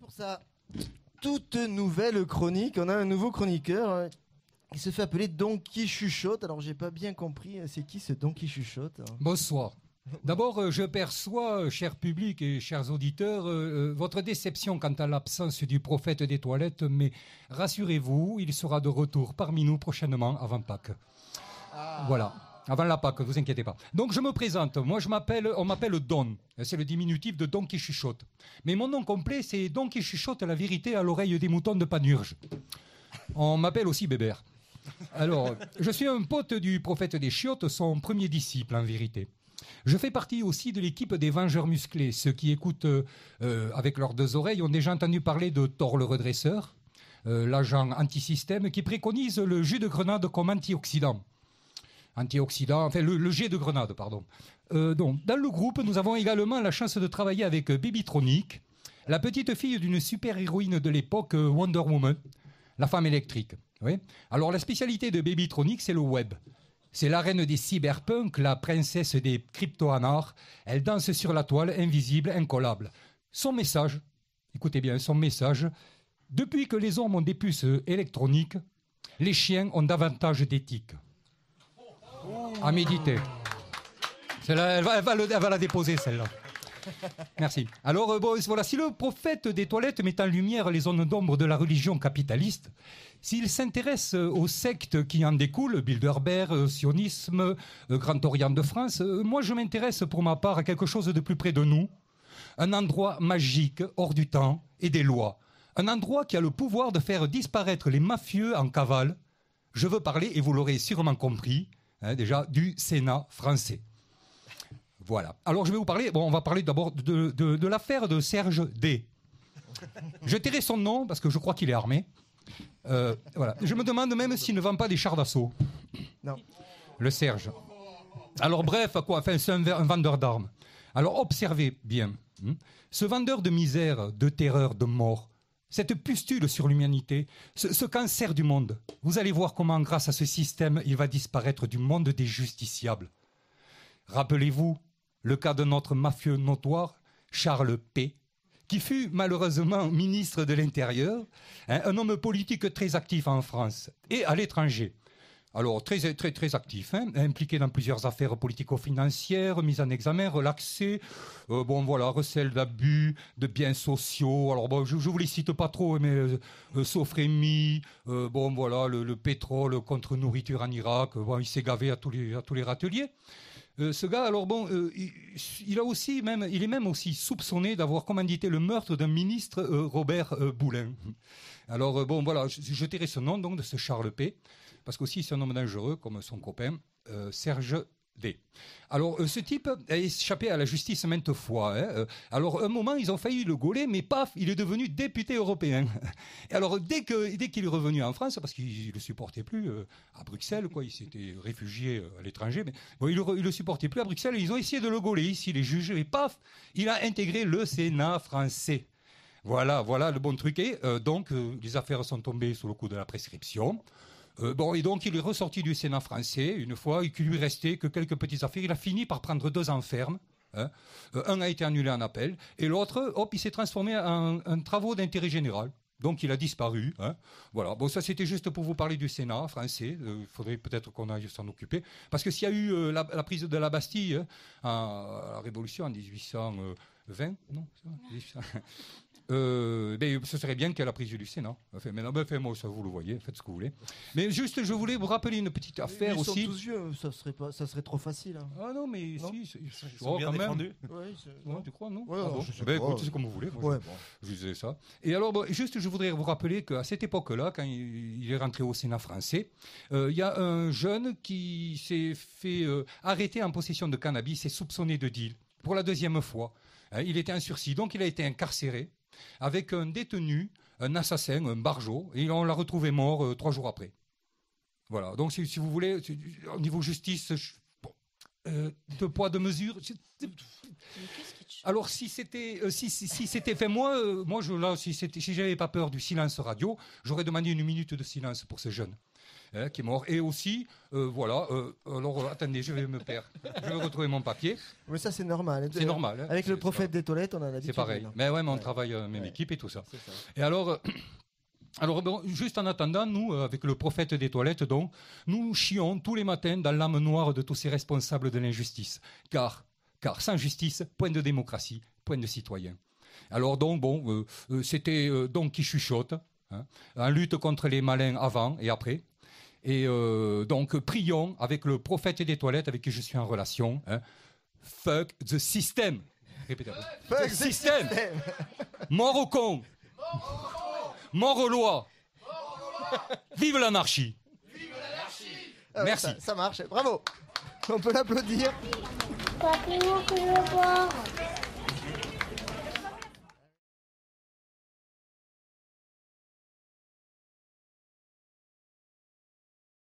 Pour sa toute nouvelle chronique, on a un nouveau chroniqueur qui se fait appeler Don qui chuchote. Alors j'ai pas bien compris, c'est qui ce Don qui chuchote? Bonsoir. D'abord, je perçois, cher public et chers auditeurs, votre déception quant à l'absence du prophète des toilettes, mais rassurez-vous, il sera de retour parmi nous prochainement avant Pâques. Voilà. Avant la Pâques, ne vous inquiétez pas. Donc je me présente, moi on m'appelle Don, c'est le diminutif de Don qui chuchote. Mais mon nom complet c'est Don qui chuchote la vérité à l'oreille des moutons de Panurge. On m'appelle aussi Bébert. Alors, je suis un pote du prophète des chiottes, son premier disciple en vérité. Je fais partie aussi de l'équipe des Vengeurs musclés. Ceux qui écoutent avec leurs deux oreilles ont déjà entendu parler de Thor le redresseur, l'agent anti-système qui préconise le jus de grenade comme antioxydant. Enfin le jet de grenade, pardon. Donc, dans le groupe, nous avons également la chance de travailler avec Babytronic, la petite fille d'une super-héroïne de l'époque, Wonder Woman, la femme électrique. Oui. Alors, la spécialité de Babytronic, c'est le web. C'est la reine des cyberpunks, la princesse des crypto-anards. Elle danse sur la toile, invisible, incollable. Son message, écoutez bien, son message, depuis que les hommes ont des puces électroniques, les chiens ont davantage d'éthique. À méditer. Celle-là, elle va la déposer, celle-là. Merci. Alors, voilà, si le prophète des toilettes met en lumière les zones d'ombre de la religion capitaliste, s'il s'intéresse aux sectes qui en découlent, Bilderberg, sionisme, Grand Orient de France, moi je m'intéresse pour ma part à quelque chose de plus près de nous, un endroit magique, hors du temps et des lois, un endroit qui a le pouvoir de faire disparaître les mafieux en cavale. Je veux parler, et vous l'aurez sûrement compris, déjà, du Sénat français. Voilà. Alors, je vais vous parler... on va parler d'abord de l'affaire de Serge D. Je tairai son nom, parce que je crois qu'il est armé. Voilà. Je me demande même s'il ne vend pas des chars d'assaut. Non. Le Serge. Alors, bref, c'est un vendeur d'armes. Alors, observez bien. Ce vendeur de misère, de terreur, de mort, cette pustule sur l'humanité, ce cancer du monde, vous allez voir comment, grâce à ce système, il va disparaître du monde des justiciables. Rappelez-vous le cas de notre mafieux notoire, Charles P., qui fut malheureusement ministre de l'Intérieur, un homme politique très actif en France et à l'étranger. Alors, très actif, impliqué dans plusieurs affaires politico-financières, mise en examen, relaxé, recel d'abus, de biens sociaux. Alors, je vous les cite pas trop, mais Sofrémie, le pétrole contre nourriture en Irak, il s'est gavé à tous les râteliers. Ce gars, alors il est même aussi soupçonné d'avoir commandité le meurtre d'un ministre, Robert Boulin. Alors, je tairai ce nom, donc, de ce Charles P., parce qu'aussi c'est un homme dangereux, comme son copain, Serge D. Alors, ce type a échappé à la justice maintes fois. Alors, un moment, ils ont failli le gauler, mais paf, il est devenu député européen. Et alors, dès qu'il est revenu en France, parce qu'il ne le supportait plus à Bruxelles, il s'était réfugié à l'étranger, mais il ne le supportait plus à Bruxelles, ils ont essayé de le gauler ici, les juges, et paf, il a intégré le Sénat français. Voilà le bon truc. Et donc, les affaires sont tombées sous le coup de la prescription. Et donc il est ressorti du Sénat français une fois, et qu'il lui restait que quelques petites affaires. Il a fini par prendre 2 ans ferme. Un a été annulé en appel, et l'autre, il s'est transformé en travaux d'intérêt général. Donc il a disparu. Voilà. Ça c'était juste pour vous parler du Sénat français. Il faudrait peut-être qu'on aille s'en occuper. Parce que s'il y a eu la prise de la Bastille, à la Révolution en 1820, non, ce serait bien qu'elle a prise du Sénat. Moi, ça vous le voyez, faites ce que vous voulez. Mais juste, je voulais vous rappeler une petite affaire ils aussi. Ils sont tous vieux, ça serait trop facile. Ah non, mais non, si, ils sont bien défendus. Tu crois, non? Écoutez, c'est comme vous voulez. Je disais ça. Et alors, juste, je voudrais vous rappeler qu'à cette époque-là, quand il est rentré au Sénat français, il y a un jeune qui s'est fait arrêter en possession de cannabis et soupçonné de deal pour la 2e fois. Il était en sursis, donc il a été incarcéré avec un détenu, un assassin, un barjot, et on l'a retrouvé mort 3 jours après. Voilà, donc si vous voulez, au niveau justice, de poids, de mesure... Mais qu'est-ce qui te Alors si c'était, fait moi, si j'avais pas peur du silence radio, j'aurais demandé 1 minute de silence pour ce jeune qui est mort. Et aussi, attendez, je vais me perdre. Je vais retrouver mon papier. Mais ça c'est normal. C'est normal. Avec le prophète des toilettes, on a l'habitude. C'est pareil. Mais ouais, mais on travaille même équipe et tout ça. C'est ça. Et alors. Alors, juste en attendant, nous, avec le prophète des toilettes, donc, nous chions tous les matins dans l'âme noire de tous ces responsables de l'injustice. Car sans justice, point de démocratie, point de citoyen. Alors, donc, c'était donc qui chuchote, en lutte contre les malins avant et après. Et donc, prions avec le prophète des toilettes avec qui je suis en relation. Fuck the system. Répétez. Fuck the system. Mort aux cons. Mort aux lois. Vive l'anarchie. Merci. Ça marche, bravo. On peut l'applaudir. Papillon que je vois.